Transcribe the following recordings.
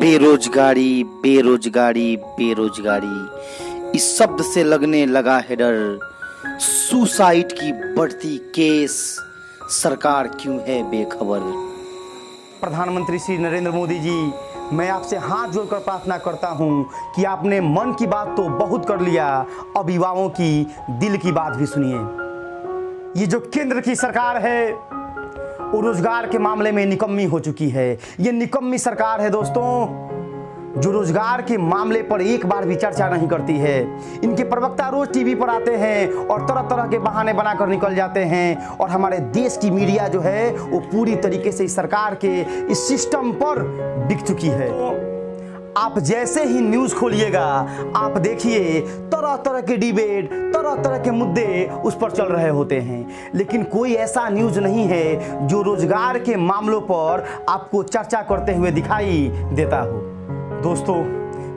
बेरोजगारी बेरोजगारी बेरोजगारी इस शब्द से लगने लगा है डर। सुसाइड की बढ़ती केस, सरकार क्यों है बेखबर। प्रधानमंत्री श्री नरेंद्र मोदी जी, मैं आपसे हाथ जोड़कर प्रार्थना करता हूं कि आपने मन की बात तो बहुत कर लिया, अब युवाओं की दिल की बात भी सुनिए। ये जो केंद्र की सरकार है वो रोजगार के मामले में निकम्मी हो चुकी है। ये निकम्मी सरकार है दोस्तों, जो रोजगार के मामले पर एक बार भी चर्चा नहीं करती है। इनके प्रवक्ता रोज टीवी पर आते हैं और तरह तरह के बहाने बनाकर निकल जाते हैं, और हमारे देश की मीडिया जो है वो पूरी तरीके से इस सरकार के इस सिस्टम पर बिक चुकी है। आप जैसे ही न्यूज़ खोलिएगा आप देखिए तरह तरह के डिबेट, तरह तरह के मुद्दे उस पर चल रहे होते हैं, लेकिन कोई ऐसा न्यूज़ नहीं है जो रोजगार के मामलों पर आपको चर्चा करते हुए दिखाई देता हो। दोस्तों,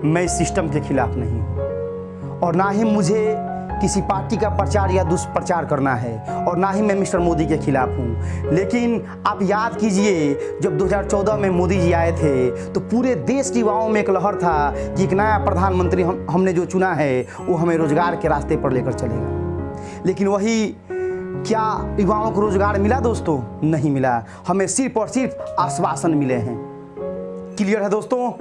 मैं इस सिस्टम के खिलाफ नहीं हूँ, और ना ही मुझे किसी पार्टी का प्रचार या दुष्प्रचार करना है, और ना ही मैं मिस्टर मोदी के खिलाफ हूँ। लेकिन आप याद कीजिए, जब 2014 में मोदी जी आए थे तो पूरे देश के युवाओं में एक लहर था कि एक नया प्रधानमंत्री हमने जो चुना है वो हमें रोजगार के रास्ते पर लेकर चलेगा। लेकिन वही क्या युवाओं को रोजगार मिला दोस्तों? नहीं मिला। हमें सिर्फ और सिर्फ आश्वासन मिले हैं। क्लियर है दोस्तों?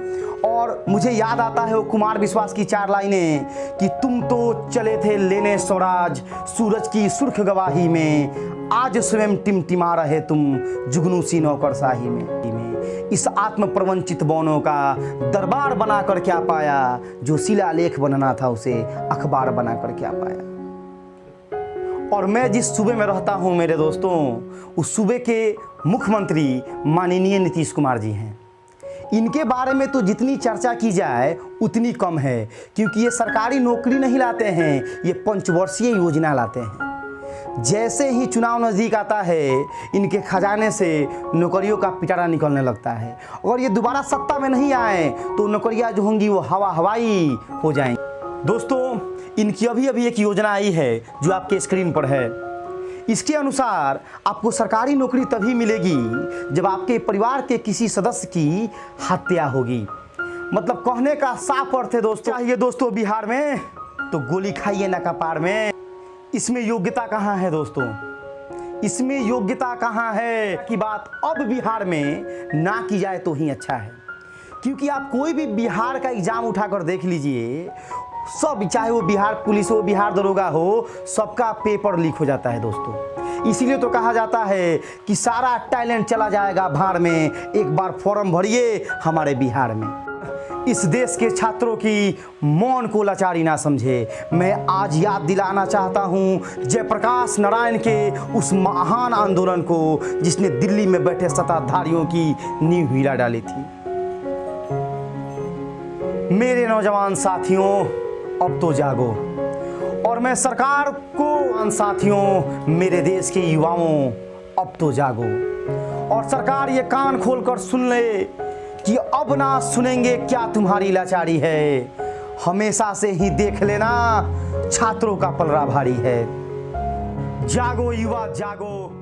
और मुझे याद आता है वो कुमार विश्वास की 4 लाइनें कि तुम तो चले थे लेने स्वराज सूरज की सुर्ख गवाही में, आज स्वयं टिमटिमा रहे तुम जुगनू सी नौकरशाही में। इस आत्म प्रवंचित बौनों का दरबार बनाकर क्या पाया, जो शिलालेख बनना था उसे अखबार बनाकर क्या पाया। और मैं जिस सूबे में रहता हूँ मेरे दोस्तों, उस सूबे के मुख्यमंत्री माननीय नीतीश कुमार जी हैं। इनके बारे में तो जितनी चर्चा की जाए उतनी कम है, क्योंकि ये सरकारी नौकरी नहीं लाते हैं, ये पंचवर्षीय योजना लाते हैं। जैसे ही चुनाव नज़दीक आता है इनके खजाने से नौकरियों का पिटारा निकलने लगता है, और ये दोबारा सत्ता में नहीं आए तो नौकरियां जो होंगी वो हवाई हो जाएंगी। दोस्तों, इनकी अभी एक योजना आई है जो आपके स्क्रीन पर है। इसके अनुसार आपको सरकारी नौकरी तभी मिलेगी जब आपके परिवार के किसी सदस्य की हत्या होगी। मतलब कहने का साफ अर्थ है दोस्तों, चाहिए दोस्तों बिहार में तो गोली खाइए ना कपार में। इसमें योग्यता कहाँ है दोस्तों? इसमें योग्यता कहाँ है कि बात अब बिहार में ना की जाए तो ही अच्छा है, क्योंकि आप कोई भी बिहार का एग्जाम उठाकर देख लीजिए, सब, चाहे वो बिहार पुलिस हो, बिहार दरोगा हो, सबका पेपर लीक हो जाता है दोस्तों। इसीलिए तो कहा जाता है कि सारा टैलेंट चला जाएगा भाड़ में, एक बार फॉर्म भरिए हमारे बिहार में। इस देश के छात्रों की मौन को लाचारी ना समझे। मैं आज याद दिलाना चाहता हूं जयप्रकाश नारायण के उस महान आंदोलन को जिसने दिल्ली में बैठे सत्ताधारियों की नींव हिला डाली थी। मेरे नौजवान साथियों, अब तो जागो। और मैं सरकार को, साथियों, मेरे देश के युवाओं, अब तो जागो। और सरकार ये कान खोलकर सुन ले कि अब ना सुनेंगे क्या तुम्हारी लाचारी है। हमेशा से ही देख लेना छात्रों का पलड़ा भारी है। जागो युवा जागो।